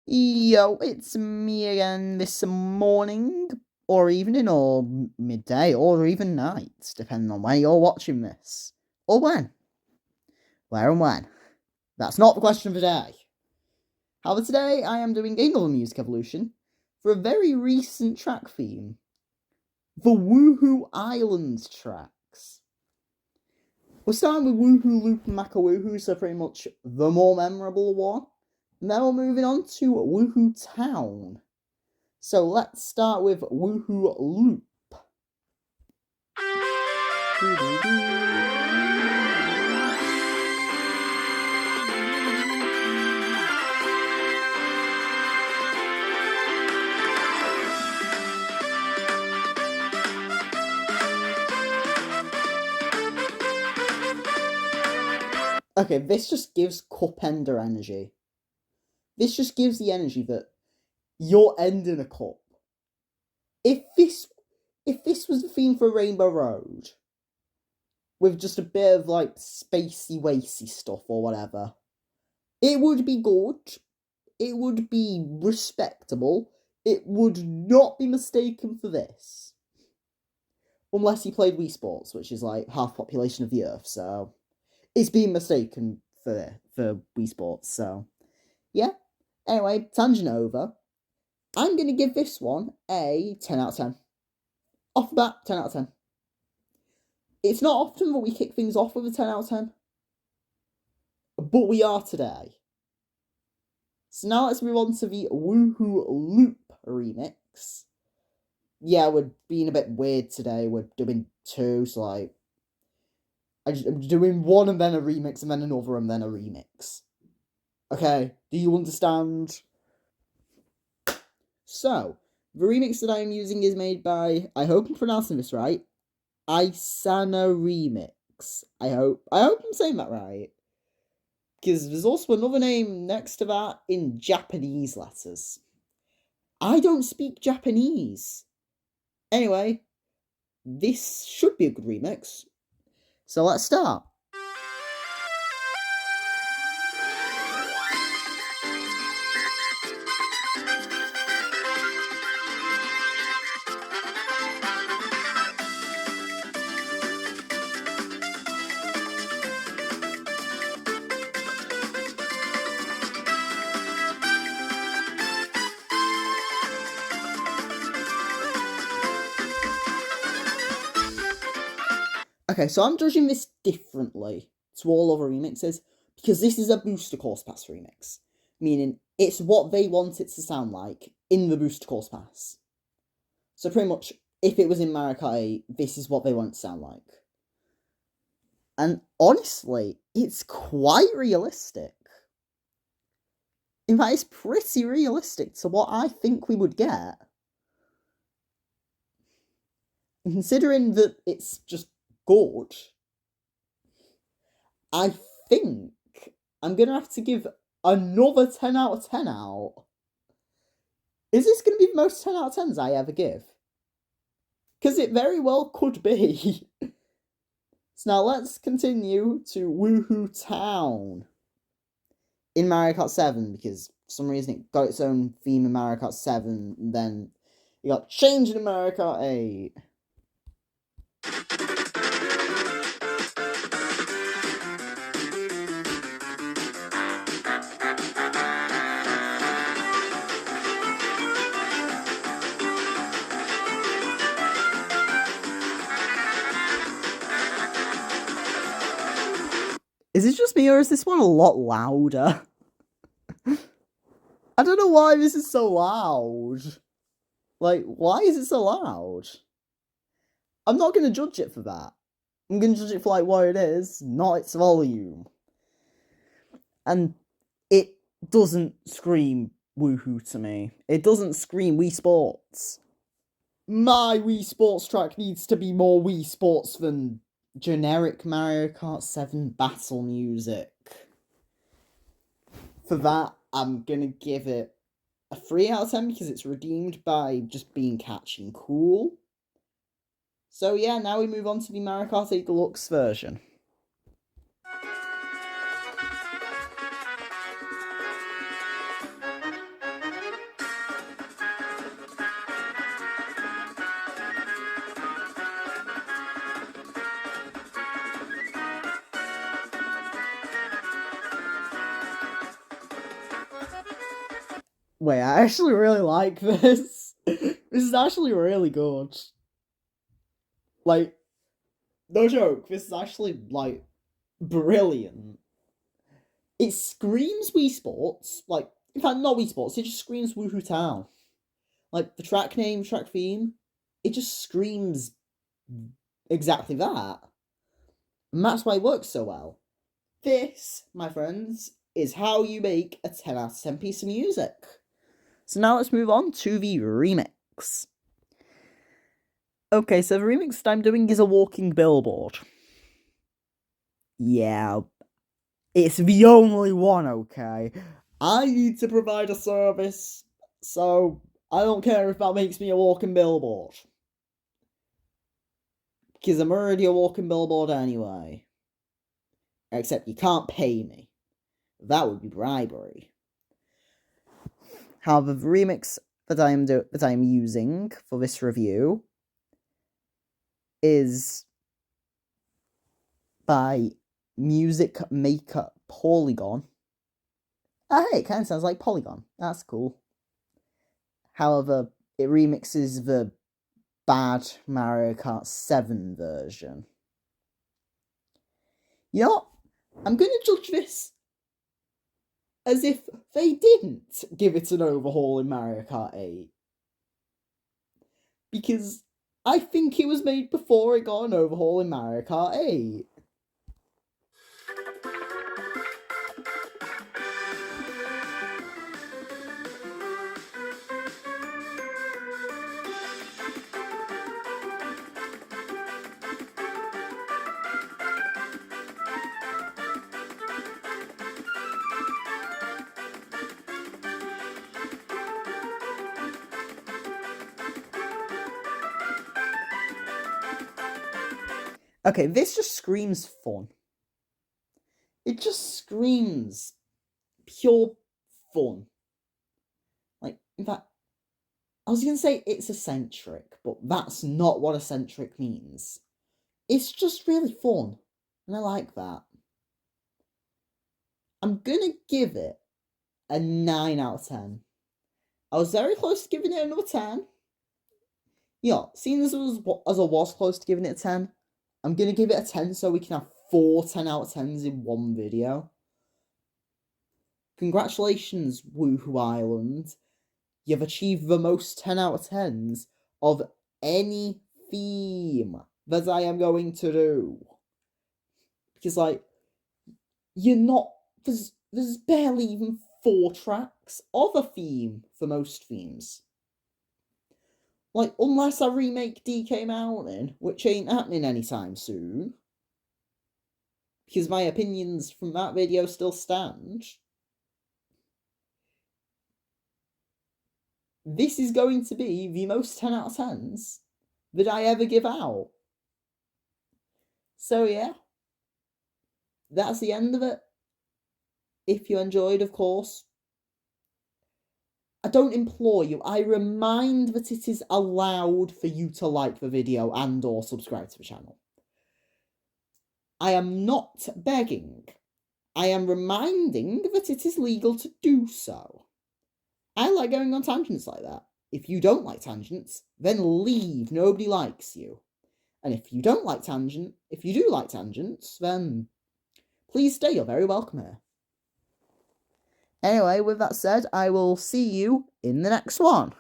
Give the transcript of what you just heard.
Yo, it's me again this morning, or evening, or midday, or even night, depending on when you're watching this. Or when. Where and when. That's not the question for today. However, today I am doing another music evolution for a very recent track theme. The Wuhu Island tracks. We're starting with Wuhu Loop and Wuhu, so pretty much the more memorable one. And then we're moving on to Wuhu Town. So let's start with Wuhu Loop. Okay, this just gives cup-ender energy. This just gives the energy that you're ending a cup. If this was the theme for Rainbow Road, with just a bit of like spacey wacy stuff or whatever, it would be good. It would be respectable. It would not be mistaken for this. Unless he played Wii Sports, which is like half population of the Earth, so it's being mistaken for Wii Sports, so yeah. Anyway, tangent over. I'm going to give this one a 10 out of 10. Off the bat, 10 out of 10. It's not often that we kick things off with a 10 out of 10. But we are today. So now let's move on to the Wuhu Loop remix. Yeah, we're being a bit weird today. We're doing two, so like I'm doing one and then a remix and then another and then a remix. Okay, do you understand? So, the remix that I am using is made by, I hope I'm pronouncing this right, Isana Remix. I hope I'm saying that right. Because there's also another name next to that in Japanese letters. I don't speak Japanese. Anyway, this should be a good remix. So let's start. Okay, so I'm judging this differently to all other remixes because this is a booster course pass remix, meaning it's what they want it to sound like in the booster course pass. So pretty much, if it was in Mario Kart 8, this is what they want it to sound like. And honestly, it's quite realistic. In fact, it's pretty realistic to what I think we would get. And considering that it's just good, I think I'm going to have to give another 10 out of 10 out. Is this going to be the most 10 out of 10s I ever give? Because it very well could be. So now let's continue to Wuhu Town in Mario Kart 7, because for some reason it got its own theme in Mario Kart 7, and then it got changed in Mario Kart 8. Is it just me, or is this one a lot louder? I don't know why this is so loud. Like, why is it so loud? I'm not going to judge it for that. I'm going to judge it for, like, what it is, not its volume. And it doesn't scream Woohoo to me. It doesn't scream Wii Sports. My Wii Sports track needs to be more Wii Sports than generic Mario Kart 7 battle music. For that, I'm gonna give it a 3 out of 10 because it's redeemed by just being catchy and cool. So yeah, now we move on to the Mario Kart 8 Deluxe version. Wait, I actually really like this. This is actually really good. Like, no joke, this is actually, like, brilliant. It screams Wii Sports. Like, in fact, not Wii Sports, it just screams Wuhu Town. Like, the track name, track theme, it just screams exactly that. And that's why it works so well. This, my friends, is how you make a 10 out of 10 piece of music. So now let's move on to the remix. Okay, so the remix that I'm doing is a walking billboard. Yeah, it's the only one, okay? I need to provide a service, so I don't care if that makes me a walking billboard. Because I'm already a walking billboard anyway. Except you can't pay me. That would be bribery. However, the remix that I am using for this review is by Music Maker Polygon. Oh, hey, it kind of sounds like Polygon. That's cool. However, it remixes the bad Mario Kart 7 version. You know what? I'm going to judge this as if they didn't give it an overhaul in Mario Kart 8. Because I think it was made before it got an overhaul in Mario Kart 8. Okay, this just screams fun. It just screams pure fun. Like, in fact, I was going to say it's eccentric, but that's not what eccentric means. It's just really fun, and I like that. I'm going to give it a 9 out of 10. I was very close to giving it another 10. Yeah, seeing as I was close to giving it a 10, I'm going to give it a 10 so we can have 4 10 out of 10s in one video. Congratulations, Wuhu Island. You've achieved the most 10 out of 10s of any theme that I am going to do. Because, like, you're not... There's barely even 4 tracks of a theme for most themes. Like, unless I remake DK Mountain, which ain't happening anytime soon. Because my opinions from that video still stand. This is going to be the most 10 out of 10s that I ever give out. So yeah, that's the end of it. If you enjoyed, of course, I don't implore you, I remind that it is allowed for you to like the video and or subscribe to the channel. I am not begging. I am reminding that it is legal to do so. I like going on tangents like that. If you don't like tangents, then leave. Nobody likes you. And if you do like tangents, then please stay. You're very welcome here. Anyway, with that said, I will see you in the next one.